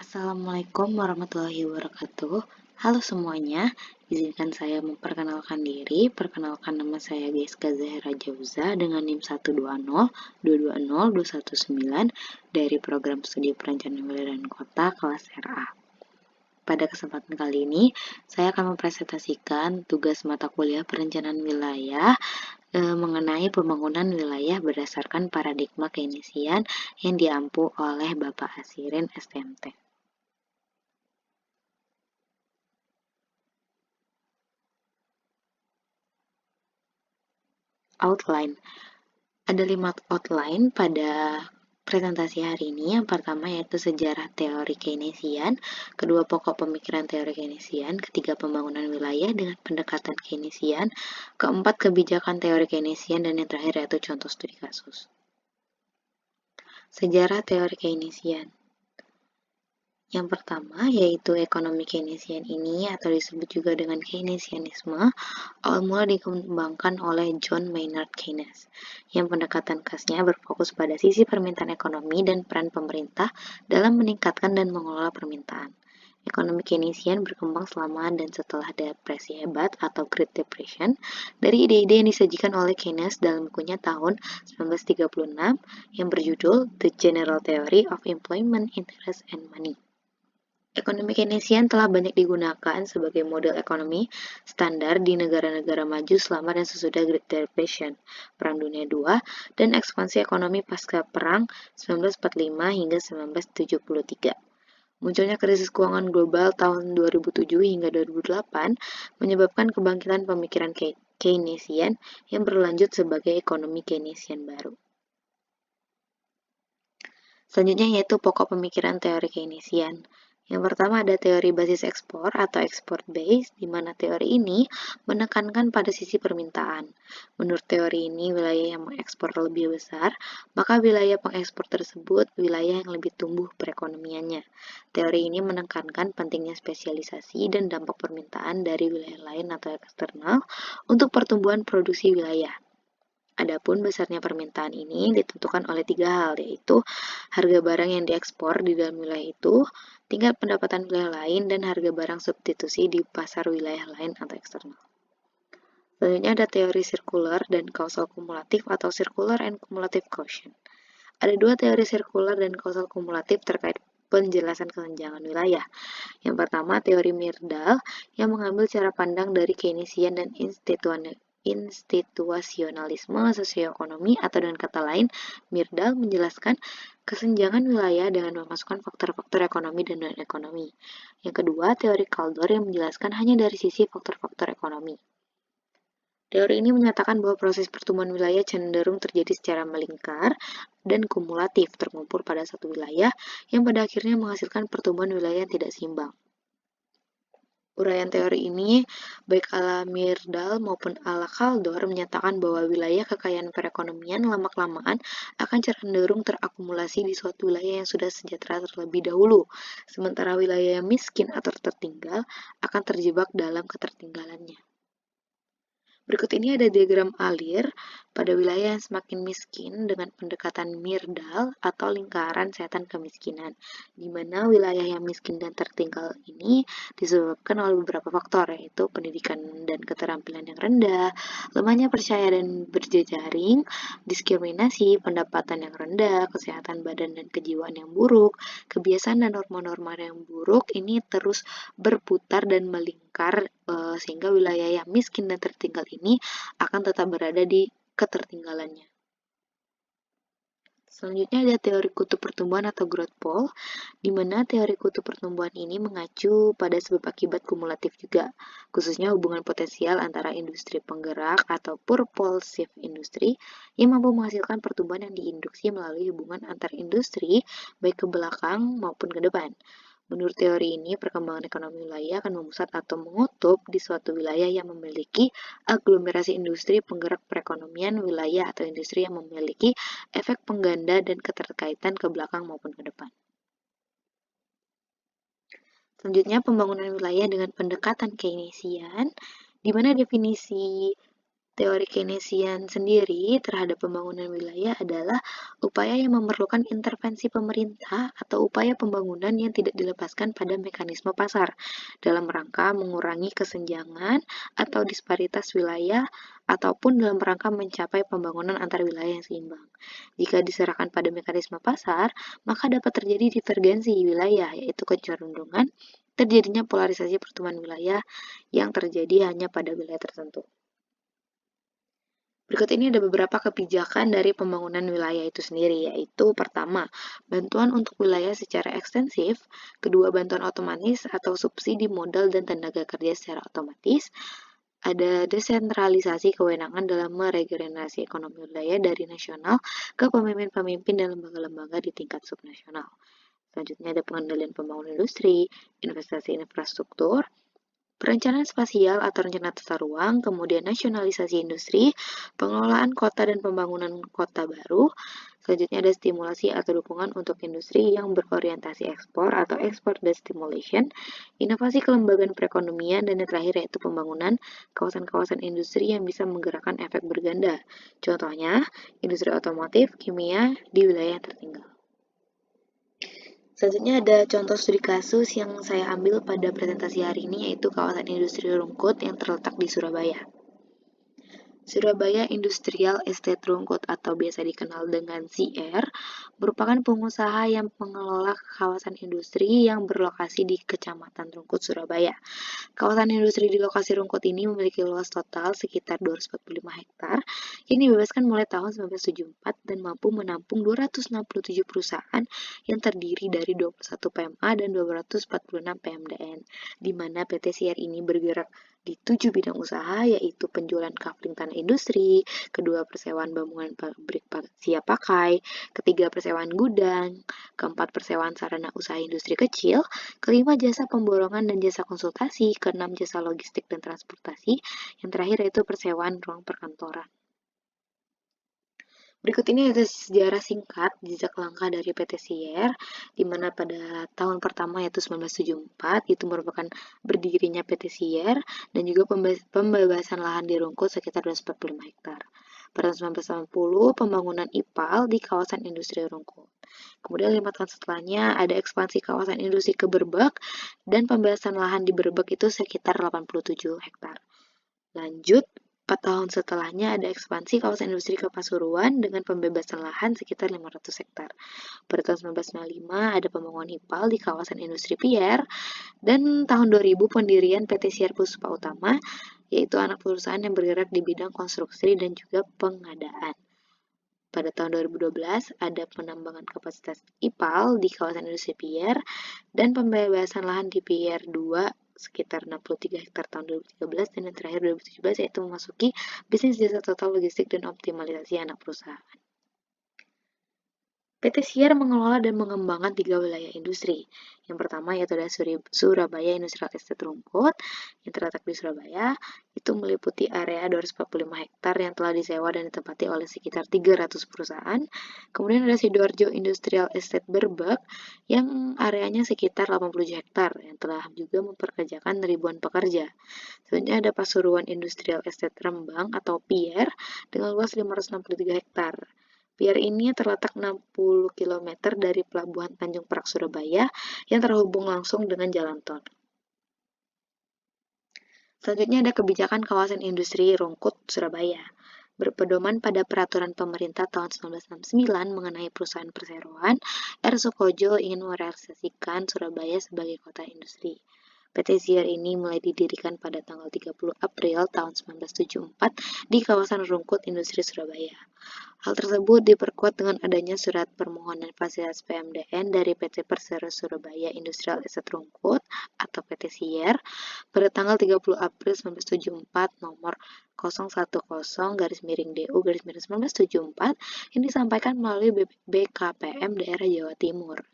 Assalamualaikum warahmatullahi wabarakatuh. Halo semuanya, izinkan saya memperkenalkan diri. Perkenalkan nama saya Geska Zahra Jauza dengan NIM 120220219 dari program studi perencanaan wilayah dan kota kelas RA. Pada kesempatan kali ini, saya akan mempresentasikan tugas mata kuliah perencanaan wilayah mengenai pembangunan wilayah berdasarkan paradigma Keynesian yang diampu oleh Bapak Asirin STMT. Outline. Ada 5 outline pada presentasi hari ini. Yang pertama yaitu sejarah teori Keynesian, kedua pokok pemikiran teori Keynesian, ketiga pembangunan wilayah dengan pendekatan Keynesian, keempat kebijakan teori Keynesian, dan yang terakhir yaitu contoh studi kasus. Sejarah teori Keynesian. Yang pertama yaitu ekonomi Keynesian ini atau disebut juga dengan Keynesianisme awal mula dikembangkan oleh John Maynard Keynes yang pendekatan khasnya berfokus pada sisi permintaan ekonomi dan peran pemerintah dalam meningkatkan dan mengelola permintaan. Ekonomi Keynesian berkembang selama dan setelah depresi hebat atau Great Depression dari ide-ide yang disajikan oleh Keynes dalam bukunya tahun 1936 yang berjudul The General Theory of Employment, Interest, and Money. Ekonomi Keynesian telah banyak digunakan sebagai model ekonomi standar di negara-negara maju selama dan sesudah Great Depression, Perang Dunia II, dan ekspansi ekonomi pasca Perang 1945 hingga 1973. Munculnya krisis keuangan global tahun 2007 hingga 2008 menyebabkan kebangkitan pemikiran Keynesian yang berlanjut sebagai ekonomi Keynesian baru. Selanjutnya yaitu pokok pemikiran teori Keynesian. Yang pertama ada teori basis ekspor atau export base, di mana teori ini menekankan pada sisi permintaan. Menurut teori ini, wilayah yang mengekspor lebih besar, maka wilayah pengekspor tersebut wilayah yang lebih tumbuh perekonomiannya. Teori ini menekankan pentingnya spesialisasi dan dampak permintaan dari wilayah lain atau eksternal untuk pertumbuhan produksi wilayah. Adapun besarnya permintaan ini ditentukan oleh 3 hal, yaitu harga barang yang diekspor di dalam wilayah itu, tingkat pendapatan wilayah lain, dan harga barang substitusi di pasar wilayah lain atau eksternal. Selanjutnya ada teori sirkular dan kausal kumulatif atau circular and cumulative quotient. Ada 2 teori sirkular dan kausal kumulatif terkait penjelasan kesenjangan wilayah. Yang pertama, teori Myrdal yang mengambil cara pandang dari Keynesian dan institusionalisme sosioekonomi, atau dengan kata lain, Myrdal menjelaskan kesenjangan wilayah dengan memasukkan faktor-faktor ekonomi dan non-ekonomi. Yang kedua, teori Kaldor yang menjelaskan hanya dari sisi faktor-faktor ekonomi. Teori ini menyatakan bahwa proses pertumbuhan wilayah cenderung terjadi secara melingkar dan kumulatif terkumpul pada satu wilayah yang pada akhirnya menghasilkan pertumbuhan wilayah yang tidak seimbang. Uraian teori ini, baik ala Myrdal maupun ala Kaldor, menyatakan bahwa wilayah kekayaan perekonomian lama-kelamaan akan cenderung terakumulasi di suatu wilayah yang sudah sejahtera terlebih dahulu, sementara wilayah yang miskin atau tertinggal akan terjebak dalam ketertinggalannya. Berikut ini ada diagram alir pada wilayah yang semakin miskin dengan pendekatan Myrdal atau lingkaran setan kemiskinan, di mana wilayah yang miskin dan tertinggal ini disebabkan oleh beberapa faktor, yaitu pendidikan dan keterampilan yang rendah, lemahnya percaya dan berjejaring, diskriminasi, pendapatan yang rendah, kesehatan badan dan kejiwaan yang buruk, kebiasaan dan norma-norma yang buruk ini terus berputar dan melingkar sehingga wilayah yang miskin dan tertinggal ini akan tetap berada di ketertinggalannya. Selanjutnya ada teori kutub pertumbuhan atau growth pole, di mana teori kutub pertumbuhan ini mengacu pada sebab akibat kumulatif juga, khususnya hubungan potensial antara industri penggerak atau propulsive industri yang mampu menghasilkan pertumbuhan yang diinduksi melalui hubungan antar industri, baik ke belakang maupun ke depan. Menurut teori ini, perkembangan ekonomi wilayah akan memusat atau mengutup di suatu wilayah yang memiliki aglomerasi industri penggerak perekonomian wilayah atau industri yang memiliki efek pengganda dan keterkaitan ke belakang maupun ke depan. Selanjutnya, pembangunan wilayah dengan pendekatan Keynesian, di mana definisi Teori Keynesian sendiri terhadap pembangunan wilayah adalah upaya yang memerlukan intervensi pemerintah atau upaya pembangunan yang tidak dilepaskan pada mekanisme pasar dalam rangka mengurangi kesenjangan atau disparitas wilayah ataupun dalam rangka mencapai pembangunan antar wilayah yang seimbang. Jika diserahkan pada mekanisme pasar, maka dapat terjadi divergensi wilayah, yaitu kecenderungan terjadinya polarisasi pertumbuhan wilayah yang terjadi hanya pada wilayah tertentu. Berikut ini ada beberapa kebijakan dari pembangunan wilayah itu sendiri, yaitu pertama, bantuan untuk wilayah secara ekstensif, kedua, bantuan otomatis atau subsidi modal dan tenaga kerja secara otomatis, ada desentralisasi kewenangan dalam meregenerasi ekonomi wilayah dari nasional ke pemimpin-pemimpin dan lembaga-lembaga di tingkat subnasional. Selanjutnya ada pengendalian pembangunan industri, investasi infrastruktur, perencanaan spasial atau rencana tata ruang, kemudian nasionalisasi industri, pengelolaan kota dan pembangunan kota baru. Selanjutnya ada stimulasi atau dukungan untuk industri yang berorientasi ekspor atau export stimulation, inovasi kelembagaan perekonomian, dan yang terakhir yaitu pembangunan kawasan-kawasan industri yang bisa menggerakkan efek berganda. Contohnya, industri otomotif, kimia di wilayah yang tertinggal. Selanjutnya ada contoh studi kasus yang saya ambil pada presentasi hari ini, yaitu kawasan industri Rungkut yang terletak di Surabaya. Surabaya Industrial Estate Rungkut atau biasa dikenal dengan CR merupakan pengusaha yang mengelola kawasan industri yang berlokasi di Kecamatan Rungkut, Surabaya. Kawasan industri di lokasi Rungkut ini memiliki luas total sekitar 245 hektar yang dibebaskan mulai tahun 1974 dan mampu menampung 267 perusahaan yang terdiri dari 21 PMA dan 246 PMDN, di mana PT CR ini bergerak di 7 bidang usaha, yaitu penjualan kafling tanah industri, kedua persewaan bangunan pabrik siap pakai, ketiga persewaan gudang, keempat persewaan sarana usaha industri kecil, kelima jasa pemborongan dan jasa konsultasi, keenam jasa logistik dan transportasi, yang terakhir yaitu persewaan ruang perkantoran. Berikut ini ada sejarah singkat jejak langkah dari PT CR, di mana pada tahun pertama yaitu 1974 itu merupakan berdirinya PT CR dan juga pembebasan lahan di Rungkut sekitar 245 hektar. Pada tahun 1980, pembangunan IPAL di kawasan industri Rungkut. Kemudian 5 tahun setelahnya ada ekspansi kawasan industri ke Berbek dan pembebasan lahan di Berbek itu sekitar 87 hektar. Lanjut, 4 tahun setelahnya ada ekspansi kawasan industri ke Pasuruan dengan pembebasan lahan sekitar 500 hektar. Pada tahun 1995 ada pembangunan IPAL di kawasan industri Pier, dan tahun 2000 pendirian PT Siar Puspa Utama, yaitu anak perusahaan yang bergerak di bidang konstruksi dan juga pengadaan. Pada tahun 2012 ada penambangan kapasitas IPAL di kawasan industri Pier dan pembebasan lahan di Pier 2 sekitar 63 hektar tahun 2013 dan yang terakhir 2017 yaitu memasuki bisnis jasa total logistik dan optimalisasi anak perusahaan. PT CR mengelola dan mengembangkan 3 wilayah industri. Yang pertama yaitu ada Surabaya Industrial Estate Rungkut yang terletak di Surabaya. Itu meliputi area 245 hektar yang telah disewa dan ditempati oleh sekitar 300 perusahaan. Kemudian ada Sidoarjo Industrial Estate Berbek yang areanya sekitar 87 hektar yang telah juga mempekerjakan ribuan pekerja. Selanjutnya ada Pasuruan Industrial Estate Rembang atau PIER dengan luas 563 hektar. Pier ini terletak 60 km dari Pelabuhan Tanjung Perak Surabaya yang terhubung langsung dengan jalan tol. Selanjutnya ada kebijakan kawasan industri Rungkut Surabaya. Berpedoman pada peraturan pemerintah tahun 1969 mengenai perusahaan perseroan, R. Sukojo ingin merealisasikan Surabaya sebagai kota industri. PT CR ini mulai didirikan pada tanggal 30 April tahun 1974 di kawasan Rungkut Industri Surabaya. Hal tersebut diperkuat dengan adanya surat permohonan fasilitas PMDN dari PT Persero Surabaya Industrial Estate Rungkut atau PT CR pada tanggal 30 April 1974 nomor 010-DU-1974 yang disampaikan melalui BKPM Daerah Jawa Timur.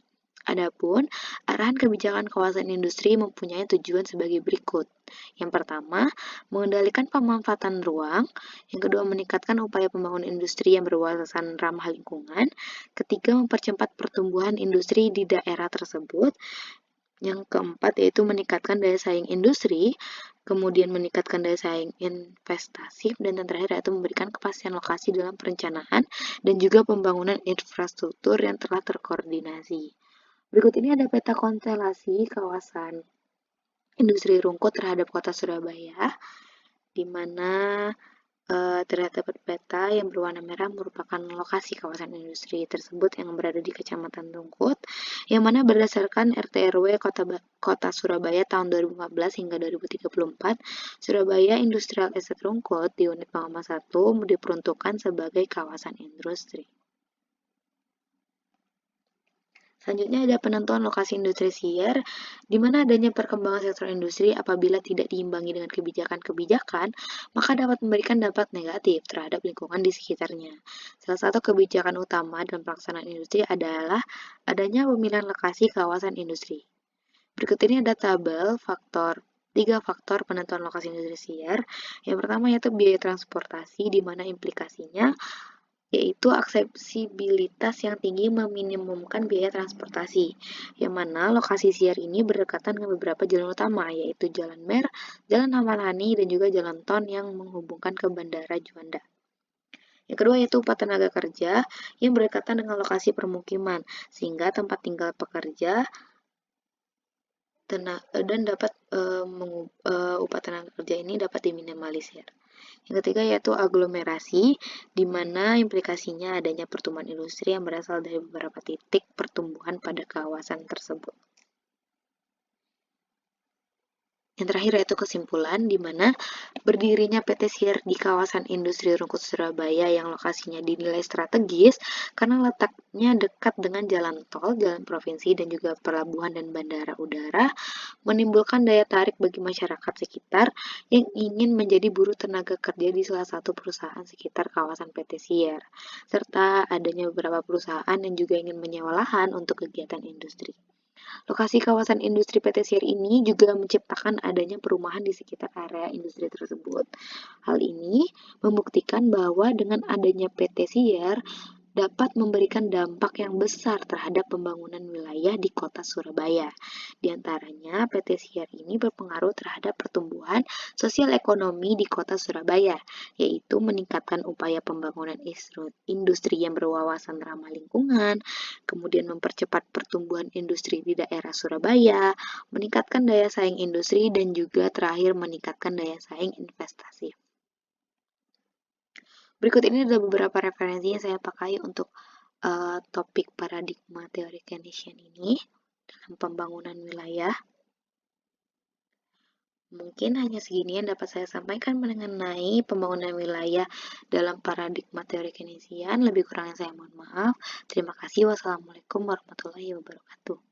Adapun, arahan kebijakan kawasan industri mempunyai tujuan sebagai berikut. Yang pertama, mengendalikan pemanfaatan ruang. Yang kedua, meningkatkan upaya pembangunan industri yang berwawasan ramah lingkungan. Ketiga, mempercepat pertumbuhan industri di daerah tersebut. Yang keempat, yaitu meningkatkan daya saing industri. kemudian meningkatkan daya saing investasi, dan yang terakhir yaitu memberikan kepastian lokasi dalam perencanaan dan juga pembangunan infrastruktur yang telah terkoordinasi. Berikut ini ada peta konstelasi kawasan industri rungkut terhadap kota Surabaya, di mana terdapat peta yang berwarna merah merupakan lokasi kawasan industri tersebut yang berada di Kecamatan Rungkut, yang mana berdasarkan RT RW Kota Surabaya tahun 2014 hingga 2034, Surabaya Industrial Estate Rungkut di unit Pangama 1 diperuntukkan sebagai kawasan industri. Selanjutnya ada penentuan lokasi industri siar, di mana adanya perkembangan sektor industri apabila tidak diimbangi dengan kebijakan-kebijakan, maka dapat memberikan dampak negatif terhadap lingkungan di sekitarnya. Salah satu kebijakan utama dalam pelaksanaan industri adalah adanya pemilihan lokasi kawasan industri. Berikut ini ada tabel tiga faktor penentuan lokasi industri siar. Yang pertama yaitu biaya transportasi, di mana implikasinya yaitu aksesibilitas yang tinggi meminimumkan biaya transportasi, yang mana lokasi siar ini berdekatan dengan beberapa jalan utama, yaitu Jalan Mer, Jalan Ahmad Yani, dan juga Jalan Ton yang menghubungkan ke Bandara Juanda. Yang kedua yaitu upah tenaga kerja yang berdekatan dengan lokasi permukiman, sehingga tempat tinggal pekerja dan dapat upah tenaga kerja ini dapat diminimalisir. Yang ketiga yaitu aglomerasi, di mana implikasinya adanya pertumbuhan industri yang berasal dari beberapa titik pertumbuhan pada kawasan tersebut. Yang terakhir yaitu kesimpulan, di mana berdirinya PT SIR di kawasan industri Rungkut Surabaya yang lokasinya dinilai strategis karena letaknya dekat dengan jalan tol, jalan provinsi, dan juga pelabuhan dan bandara udara, menimbulkan daya tarik bagi masyarakat sekitar yang ingin menjadi buruh tenaga kerja di salah satu perusahaan sekitar kawasan PT SIR, serta adanya beberapa perusahaan yang juga ingin menyewa lahan untuk kegiatan industri. Lokasi kawasan industri PT SIR ini juga menciptakan adanya perumahan di sekitar area industri tersebut. Hal ini membuktikan bahwa dengan adanya PT SIR dapat memberikan dampak yang besar terhadap pembangunan wilayah di kota Surabaya. Di antaranya, PT SIR ini berpengaruh terhadap pertumbuhan sosial ekonomi di kota Surabaya, yaitu meningkatkan upaya pembangunan industri yang berwawasan ramah lingkungan, kemudian mempercepat pertumbuhan industri di daerah Surabaya, meningkatkan daya saing industri, dan juga terakhir meningkatkan daya saing investasi. Berikut ini adalah beberapa referensi yang saya pakai untuk topik paradigma teori Keynesian ini dalam pembangunan wilayah. Mungkin hanya segini yang dapat saya sampaikan mengenai pembangunan wilayah dalam paradigma teori Keynesian. Lebih kurangnya saya mohon maaf. Terima kasih. Wassalamualaikum warahmatullahi wabarakatuh.